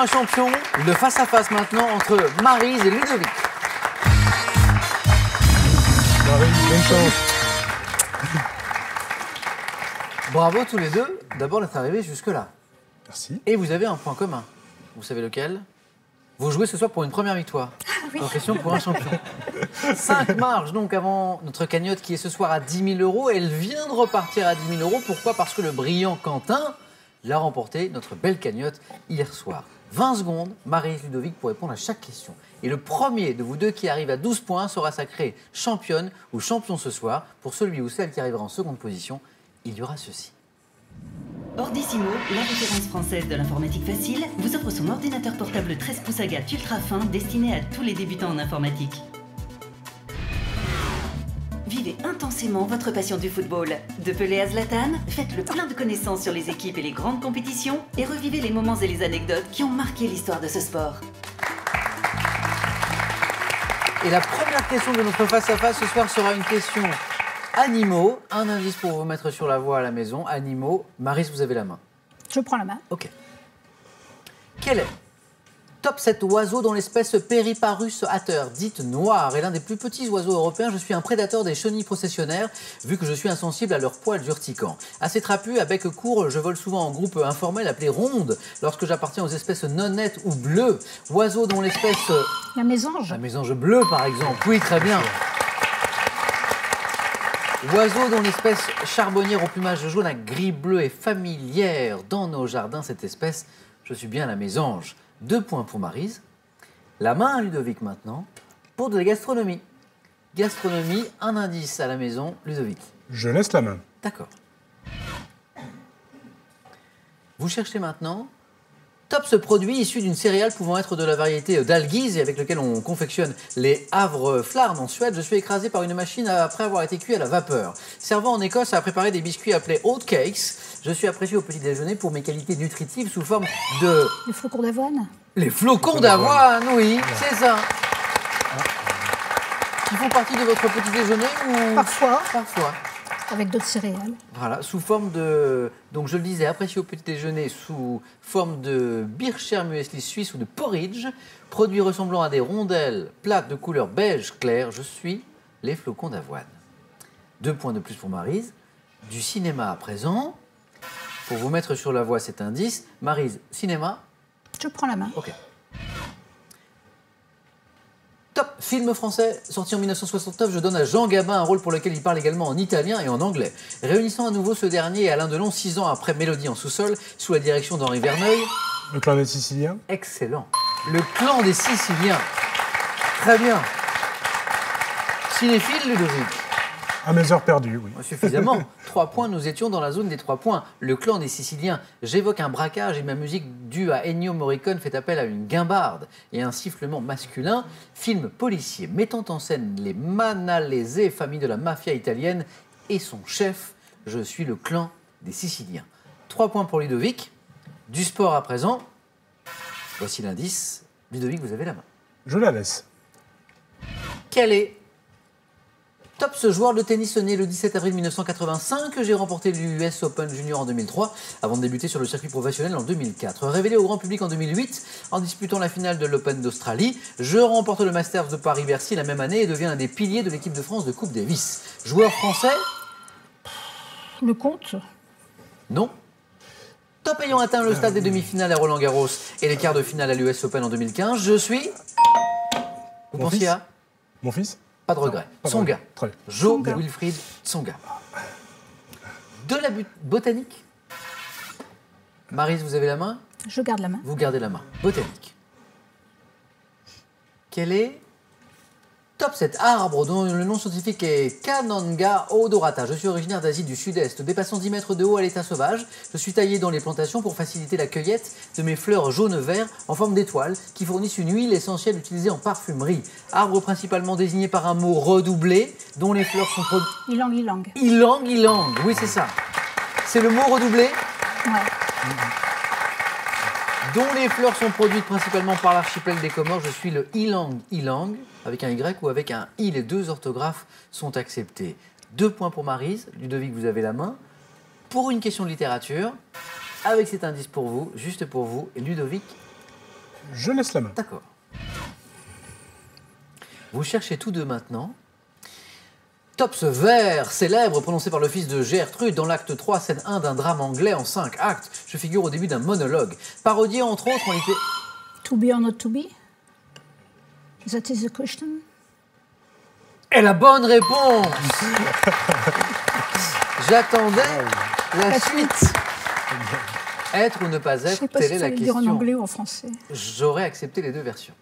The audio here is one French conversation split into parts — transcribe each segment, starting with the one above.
un champion, le face-à-face maintenant entre Maryse et Ludovic. Maryse, bonne chance. Bravo tous les deux, d'abord d'être arrivés jusque-là. Merci. Et vous avez un point commun. Vous savez lequel? Vous jouez ce soir pour une première victoire. En question pour un champion. 5 marges donc avant notre cagnotte qui est ce soir à 10 000 €. Elle vient de repartir à 10 000 €. Pourquoi? Parce que le brillant Quentin l'a remporté, notre belle cagnotte, hier soir. 20 secondes, Maryse, Ludovic, pour répondre à chaque question. Et le premier de vous deux qui arrive à 12 points sera sacré championne ou champion ce soir. Pour celui ou celle qui arrivera en seconde position, il y aura ceci. Ordissimo, la référence française de l'informatique facile, vous offre son ordinateur portable 13 pouces Agathe ultra fin destiné à tous les débutants en informatique. Vivez intensément votre passion du football. De Pelé à Zlatan, faites le plein de connaissances sur les équipes et les grandes compétitions et revivez les moments et les anecdotes qui ont marqué l'histoire de ce sport. Et la première question de notre face-à-face ce soir sera une question animaux. Un indice pour vous mettre sur la voie à la maison. Animaux. Maryse, vous avez la main. Je prends la main. Ok. Quel est top 7 oiseaux dont l'espèce Periparus ater, dite noire, est l'un des plus petits oiseaux européens? Je suis un prédateur des chenilles processionnaires, vu que je suis insensible à leurs poils urticants. Assez trapu, à bec court, je vole souvent en groupe informel appelé ronde, lorsque j'appartiens aux espèces nonnettes ou bleues. Oiseaux dont l'espèce... La mésange. La mésange bleue, par exemple. Oui, très bien. Oiseau dont l'espèce charbonnière au plumage jaune à gris bleu est familière dans nos jardins, cette espèce, je suis bien la mésange. 2 points pour Maryse. La main à Ludovic maintenant, pour de la gastronomie. Gastronomie, un indice à la maison, Ludovic. Je laisse la main. D'accord. Vous cherchez maintenant top ce produit issu d'une céréale pouvant être de la variété d'Algise et avec lequel on confectionne les havres flarn en Suède. Je suis écrasé par une machine après avoir été cuit à la vapeur. Servant en Écosse à préparer des biscuits appelés oat cakes, je suis apprécié au petit déjeuner pour mes qualités nutritives sous forme de... Les flocons d'avoine. Les flocons d'avoine, oui, c'est ça. Qui font partie de votre petit déjeuner ou... Parfois. Parfois. Avec d'autres céréales. Voilà, sous forme de... Donc je le disais, apprécié au petit déjeuner sous forme de Bircher muesli suisse ou de porridge, produit ressemblant à des rondelles plates de couleur beige clair, je suis les flocons d'avoine. 2 points de plus pour Maryse. Du cinéma à présent. Pour vous mettre sur la voie cet indice, Maryse, cinéma. Je prends la main. Ok. Top film français sorti en 1969, je donne à Jean Gabin un rôle pour lequel il parle également en italien et en anglais. Réunissant à nouveau ce dernier et Alain Delon 6 ans après Mélodie en sous-sol, sous la direction d'Henri Verneuil. Le clan des Siciliens. Excellent. Le clan des Siciliens. Très bien. Cinéphile, Ludovic. À mes heures perdues, oui. Suffisamment. 3 points, nous étions dans la zone des 3 points. Le clan des Siciliens. J'évoque un braquage et ma musique due à Ennio Morricone fait appel à une guimbarde et un sifflement masculin. Film policier mettant en scène les Manalese, famille de la mafia italienne, et son chef. Je suis le clan des Siciliens. 3 points pour Ludovic. Du sport à présent. Voici l'indice. Ludovic, vous avez la main. Je la laisse. Quel est top ce joueur de tennis né le 17 avril 1985, j'ai remporté l'US Open Junior en 2003 avant de débuter sur le circuit professionnel en 2004. Révélé au grand public en 2008 en disputant la finale de l'Open d'Australie, je remporte le Masters de Paris-Bercy la même année et deviens un des piliers de l'équipe de France de Coupe Davis. Joueur français? Le compte? Non. Top ayant atteint le stade des demi-finales à Roland-Garros et les quarts de finale à l'US Open en 2015, je suis... Vous Mon pensiez fils à? Mon fils? Pas de regret. Pas de Tsonga. regret. Très bien. Jo Tsonga. Wilfried Tsonga. De la botanique. Maryse, vous avez la main? Je garde la main. Vous gardez la main. Botanique. Quel est top cet arbre dont le nom scientifique est Cananga odorata? Je suis originaire d'Asie du Sud-Est. Dépassant 10 mètres de haut à l'état sauvage, je suis taillé dans les plantations pour faciliter la cueillette de mes fleurs jaune-vert en forme d'étoile qui fournissent une huile essentielle utilisée en parfumerie. Arbre principalement désigné par un mot redoublé dont les fleurs sont produites. Ilang, ilang. Ilang, ilang. Oui, c'est ça. C'est le mot redoublé Ouais. dont les fleurs sont produites principalement par l'archipel des Comores. Je suis le ilang ilang, avec un Y ou avec un I. Les 2 orthographes sont acceptées. 2 points pour Maryse. Ludovic, vous avez la main. Pour une question de littérature, avec cet indice pour vous, juste pour vous. Et Ludovic, Je laisse la main. D'accord. Vous cherchez tous deux maintenant. Top ce vers célèbre prononcé par le fils de Gertrude dans l'acte 3, scène 1 d'un drame anglais en 5 actes. Je figure au début d'un monologue. Parodié entre autres en littérature. To be or not to be? That is the question. Et la bonne réponse. J'attendais la suite. Être ou ne pas Je être, sais pas telle si est ça la veut dire en question. anglais ou en français. J'aurais accepté les deux versions,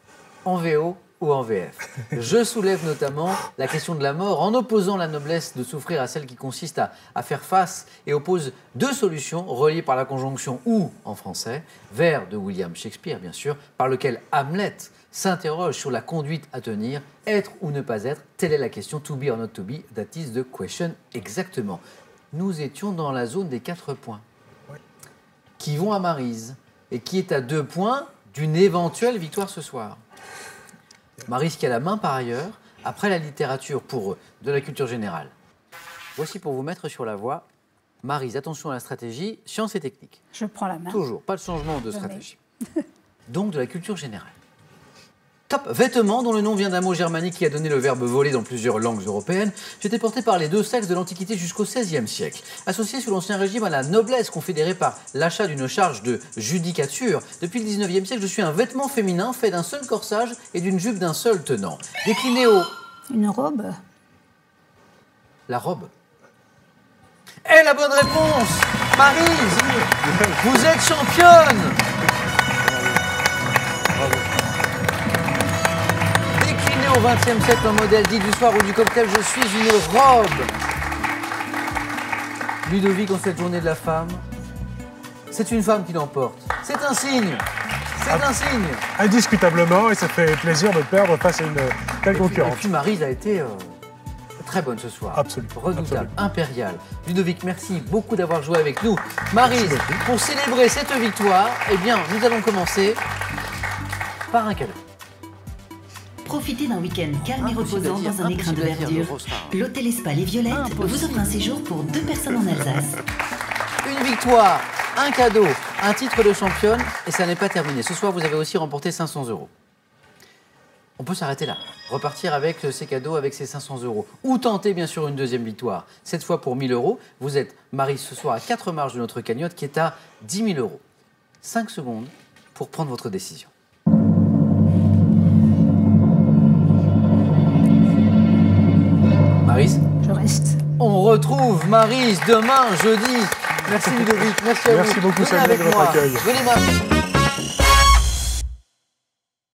en VO ou en VF. Je soulève notamment la question de la mort en opposant la noblesse de souffrir à celle qui consiste à faire face et oppose deux solutions reliées par la conjonction ou, en français, vers de William Shakespeare, bien sûr, par lequel Hamlet s'interroge sur la conduite à tenir, être ou ne pas être, telle est la question, to be or not to be, that is the question, exactement. Nous étions dans la zone des 4 points, qui vont à Maryse, et qui est à 2 points d'une éventuelle victoire ce soir. Maryse qui a la main par ailleurs, après la littérature pour de la culture générale. Voici pour vous mettre sur la voie. Maryse, attention à la stratégie, science et technique. Je prends la main. Toujours, pas de changement de Jamais. stratégie. Donc de la culture générale. Top, vêtements dont le nom vient d'un mot germanique qui a donné le verbe voler dans plusieurs langues européennes, j'étais porté par les deux sexes de l'Antiquité jusqu'au XVIe siècle. Associé sous l'Ancien Régime à la noblesse confédérée par l'achat d'une charge de judicature, depuis le XIXe siècle, je suis un vêtement féminin fait d'un seul corsage et d'une jupe d'un seul tenant. Décliné au... Une robe? La robe. Et la bonne réponse, Maryse, vous êtes championne. Décliné au XXe siècle en modèle dit du soir ou du cocktail, je suis une robe. Ludovic, en cette journée de la femme, c'est une femme qui l'emporte. C'est un signe. C'est un signe. Indiscutablement, et ça fait plaisir de perdre face à une telle Et concurrente. puis Maryse a été très bonne ce soir. Absolument. Redoutable, Absolument. impériale. Ludovic, merci beaucoup d'avoir joué avec nous. Maryse, pour célébrer cette victoire, eh bien, nous allons commencer par un cadeau. Profitez d'un week-end calme et Impossible à reposant dire, dans un écrin de impossible à dire, verdure. le Rosard. L'hôtel et Spa Les Violettes vous Impossible. offre un séjour pour 2 personnes en Alsace. Une victoire, un cadeau, un titre de championne, et ça n'est pas terminé. Ce soir, vous avez aussi remporté 500 €. On peut s'arrêter là, repartir avec ces cadeaux, avec ces 500 €. Ou tenter bien sûr une deuxième victoire. Cette fois pour 1000 €. Vous êtes, Maryse, ce soir à 4 marches de notre cagnotte qui est à 10 000 €. 5 secondes pour prendre votre décision. Maryse, Je reste. on retrouve Maryse demain, jeudi. Merci Ludovic, merci à vous. Merci beaucoup, Venez Samuel, avec de votre moi. accueil. Venez, Maryse.